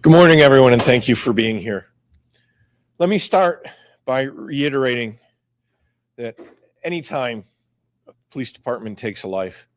Good morning, everyone, and thank you for being here. Let me start by reiterating that anytime a police department takes a life,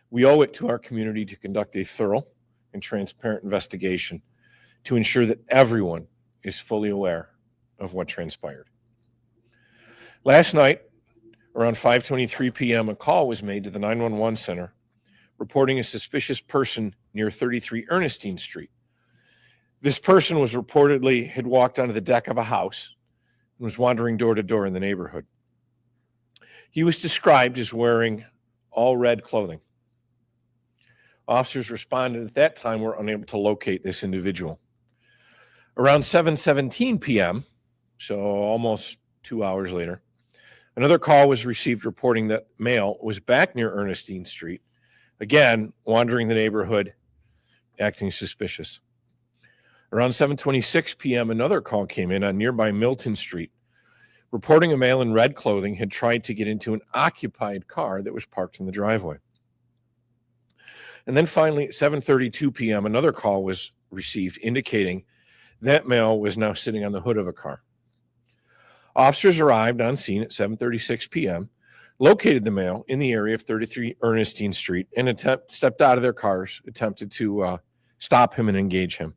we owe it to our community to conduct a thorough and transparent investigation to ensure that everyone is fully aware of what transpired. Last night, around 5:23 p.m., a call was made to the 911 center reporting a suspicious person near 33 Ernestine Street. This person was reportedly had walked onto the deck of a house and was wandering door to door in the neighborhood. He was described as wearing all red clothing. Officers responded at that time were unable to locate this individual. Around 7:17 p.m., so almost 2 hours later, another call was received reporting that male was back near Ernestine Street, again wandering the neighborhood, acting suspicious. Around 7:26 p.m., another call came in on nearby Milton Street, reporting a male in red clothing had tried to get into an occupied car that was parked in the driveway. And then finally, at 7:32 p.m., another call was received indicating that male was now sitting on the hood of a car. Officers arrived on scene at 7:36 p.m., located the male in the area of 33 Ernestine Street, and stepped out of their cars, attempted to stop him and engage him.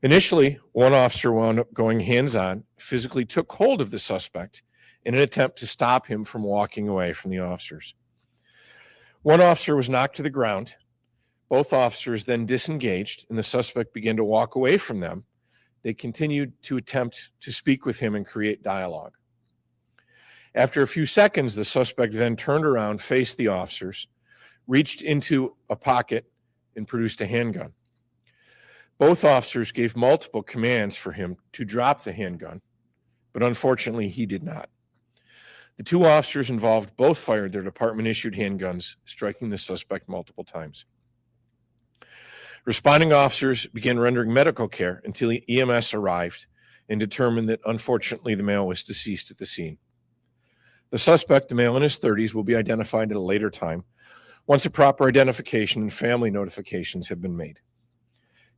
Initially, one officer wound up going hands-on, physically took hold of the suspect in an attempt to stop him from walking away from the officers. One officer was knocked to the ground. Both officers then disengaged, and the suspect began to walk away from them. They continued to attempt to speak with him and create dialogue. After a few seconds, the suspect then turned around, faced the officers, reached into a pocket, and produced a handgun. Both officers gave multiple commands for him to drop the handgun, but unfortunately he did not. The two officers involved both fired their department-issued handguns, striking the suspect multiple times. Responding officers began rendering medical care until EMS arrived and determined that unfortunately the male was deceased at the scene. The suspect, a male in his 30s, will be identified at a later time once a proper identification and family notifications have been made.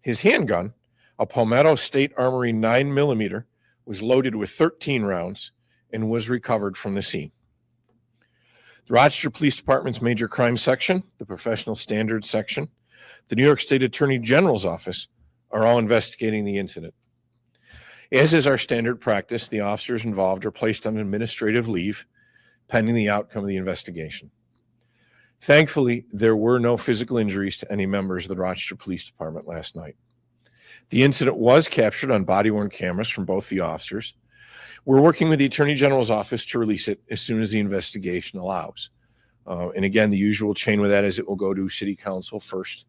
His handgun, a Palmetto State Armory 9mm, was loaded with 13 rounds and was recovered from the scene. The Rochester Police Department's Major Crime Section, the Professional Standards Section, the New York State Attorney General's Office are all investigating the incident. As is our standard practice, the officers involved are placed on administrative leave pending the outcome of the investigation. Thankfully, there were no physical injuries to any members of the Rochester Police Department last night. The incident was captured on body-worn cameras from both the officers. We're working with the Attorney General's office to release it as soon as the investigation allows. And again, the usual chain with that is it will go to City Council first.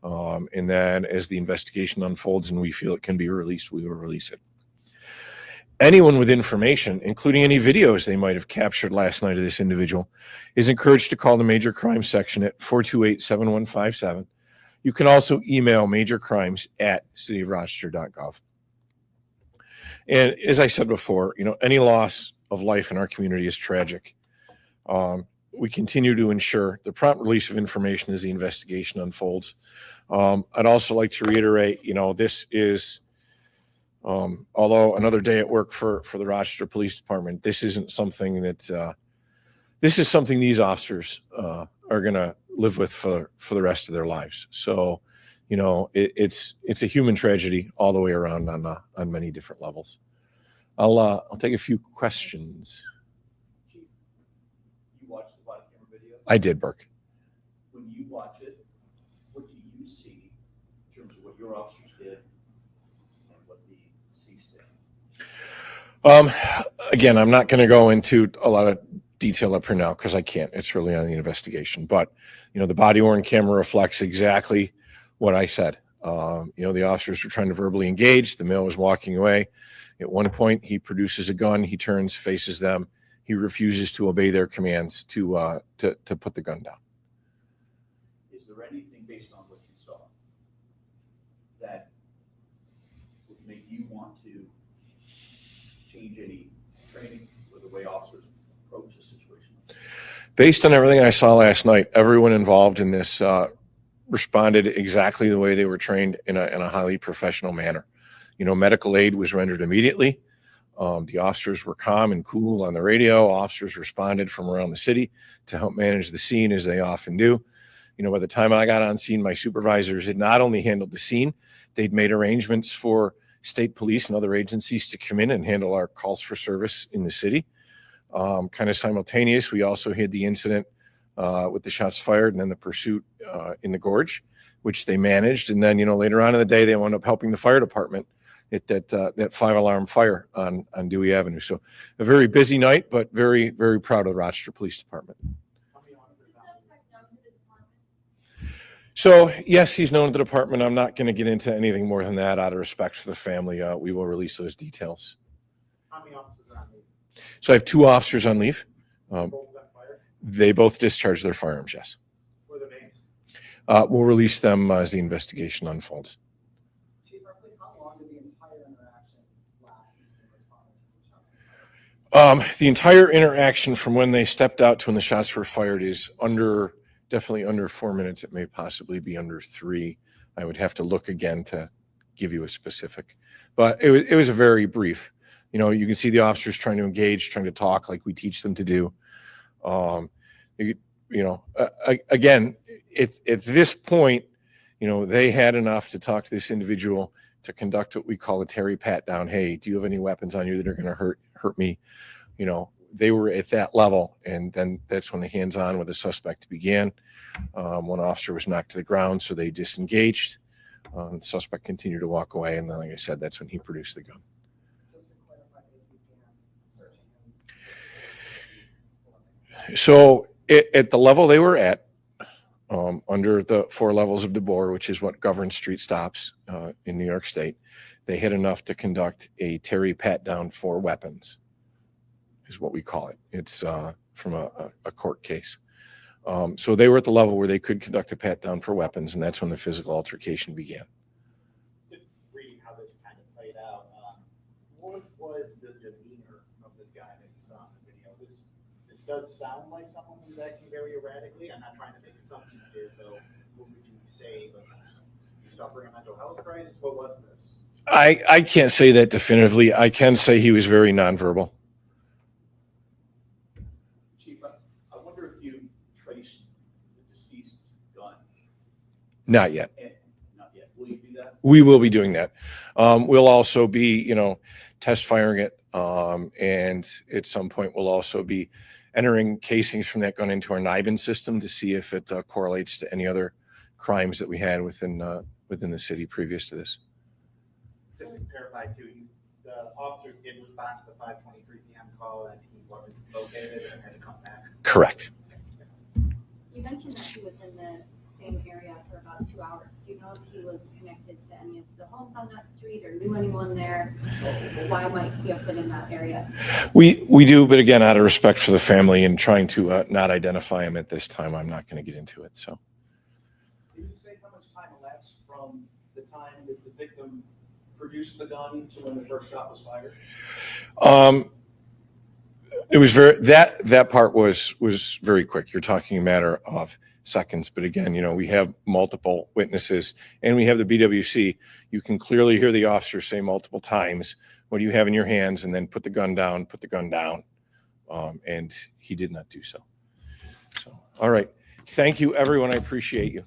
And then as the investigation unfolds and we feel it can be released, we will release it. Anyone with information, including any videos they might have captured last night of this individual, is encouraged to call the Major Crime Section at 428-7157. You can also email majorcrimes@cityofrochester.gov. And as I said before, any loss of life in our community is tragic. We continue to ensure the prompt release of information as the investigation unfolds. I'd also like to reiterate, this is, although another day at work for the Rochester Police Department, this isn't something that, this is something these officers are going to live with for the rest of their lives. So, it's a human tragedy all the way around on many different levels. I'll take a few questions. Chief, you watched the body camera video? I did, Burke. When you watch it, what do you see in terms of what your officers did and what the deceased did? Again, I'm not going to go into a lot of detail up here now because I can't. It's early on in the investigation. But, the body worn camera reflects exactly what I said. The officers were trying to verbally engage. The male was walking away. At one point, he produces a gun. He turns, faces them. He refuses to obey their commands to put the gun down. Is there anything based on what you saw that would make you want to change any training or the way officers approach a situation? Based on everything I saw last night, everyone involved in this responded exactly the way they were trained in a highly professional manner. Medical aid was rendered immediately. The officers were calm and cool on the radio. Officers responded from around the city to help manage the scene, as they often do. By the time I got on scene, my supervisors had not only handled the scene, they'd made arrangements for state police and other agencies to come in and handle our calls for service in the city. Kind of simultaneous, we also had the incident with the shots fired and then the pursuit in the gorge, which they managed. And then, later on in the day, they wound up helping the fire department at that 5-alarm fire on Dewey Avenue. So a very busy night, but very, very proud of the Rochester Police Department. So yes, he's known to the department. I'm not going to get into anything more than that out of respect for the family. We will release those details. How many officers are on leave? So I have 2 officers on leave. Both got fired? They both discharged their firearms, yes. What are the names? We'll release them as the investigation unfolds. Chief, roughly how long did the entire interaction last in response to the shots? The entire interaction from when they stepped out to when the shots were fired is definitely under 4 minutes. It may possibly be under 3. I would have to look again to give you a specific, but it was a very brief. You can see the officers trying to engage, trying to talk like we teach them to do. Again, at this point, they had enough to talk to this individual to conduct what we call a Terry pat down. Hey, do you have any weapons on you that are going to hurt me? They were at that level, and then that's when the hands-on with the suspect began. One officer was knocked to the ground, so they disengaged. The suspect continued to walk away, and then, like I said, that's when he produced the gun. Just to clarify, they began searching him. So at the level they were at, under the 4 levels of DeBoer, which is what governs street stops in New York State, they had enough to conduct a Terry pat down for weapons, is what we call it. It's from a court case. So they were at the level where they could conduct a pat down for weapons, and that's when the physical altercation began. Just reading how this kind of played out, what was the demeanor of this guy that you saw in the video? This does sound like someone who's acting very erratically. I'm not trying to make assumptions here, so what would you say? But you suffering a mental health crisis? What was this? I can't say that definitively. I can say he was very nonverbal. Chief, I wonder if you traced the deceased's gun. Not yet. Not yet. Will you do that? We will be doing that. We'll also be, test firing it. And at some point, we'll also be entering casings from that gun into our NIBIN system to see if it correlates to any other crimes that we had within the city previous to this. Just to clarify too, the officers did respond to the 5:23 p.m. call and he wasn't located and had to come back. Correct. You mentioned that he was in the same area for about 2 hours. Do you know if he was connected to any of the homes on that street or knew anyone there? Why might he have been in that area? We do, but again, out of respect for the family and trying to not identify him at this time, I'm not going to get into it. So, Did you say how much time elapsed from the time that the victim produced the gun to when the first shot was fired? It was that part was very quick. You're talking a matter of seconds, but again, we have multiple witnesses and we have the BWC. You can clearly hear the officer say multiple times, "What do you have in your hands?" and then put the gun down, and he did not do so. So, all right. Thank you, everyone. I appreciate you.